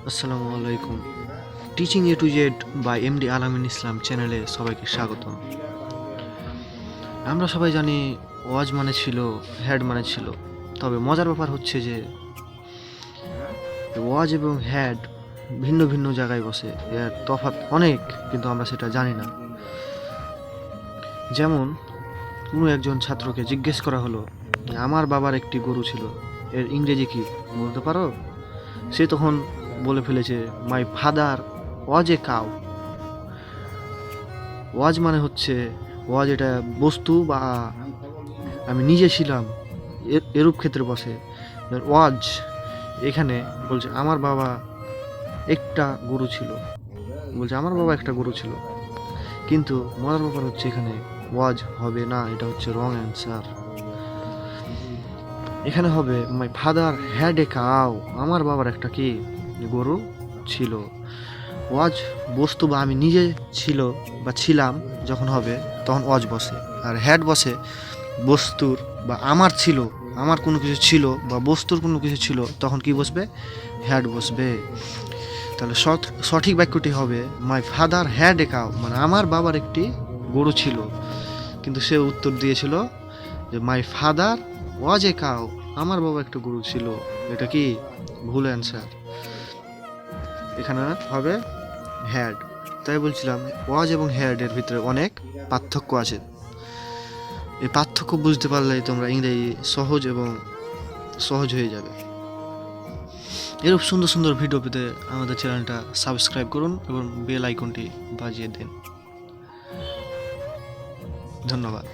আসসালামু আলাইকুম। Teaching A to Z by MD Alamin Islam চ্যানেলে সবাইকে স্বাগতম। আমরা সবাই জানি ওয়াজ মানে ছিল, হেড মানে ছিল। তবে মজার ব্যাপার হচ্ছে যে ওয়াজ এবং হেড ভিন্ন ভিন্ন জায়গায় বসে, এর তফাৎ অনেক, কিন্তু আমরা সেটা জানি না। যেমন কোনো একজন ছাত্রকে জিজ্ঞেস করা হলো যে আমার বাবার একটি গরু ছিল, এর ইংরেজি কি বলতে পারো? সে তখন বলে ফেলেছে my father was a cow. ওয়াজ মানে হচ্ছে, ওয়াজ এটা বস্তু বা আমি নিজে ছিলাম, এরূপ ক্ষেত্রে বসে। ওয়াজ এখানে বলছে আমার বাবা একটা গরু ছিল, বলছে আমার বাবা একটা গরু ছিল, কিন্তু মজার ব্যাপার হচ্ছে এখানে ওয়াজ হবে না, এটা হচ্ছে রং অ্যান্সার। এখানে হবে my father had a cow, আমার বাবার একটা কি গরু ছিল। ওয়াজ বস্তু বা আমি নিজে ছিল বা ছিলাম যখন হবে তখন ওয়াজ বসে, আর হ্যাড বসে বস্তুর বা আমার ছিল, আমার কোনো কিছু ছিল বা বস্তুর কোনো কিছু ছিল, তখন কি বসবে? হ্যাড বসবে। তাহলে সঠিক বাক্যটি হবে my father had a cow, মানে আমার বাবার একটি গরু ছিল, কিন্তু সে উত্তর দিয়েছিল যে my father was a cow, আমার বাবা একটা গরু ছিল। এটা কি ভুল অ্যান্সার। এখানে হবে হ্যাড। তাই বলছিলাম ওয়াজ এবং হ্যাড এর ভিতরে অনেক পার্থক্য আছে। এই পার্থক্য বুঝতে পারলেই তোমরা ইংরেজি সহজ হয়ে যাবে। এরূপ সুন্দর সুন্দর ভিডিও পেতে আমাদের চ্যানেলটা সাবস্ক্রাইব করুন এবং বেল আইকনটি বাজিয়ে দিন। ধন্যবাদ।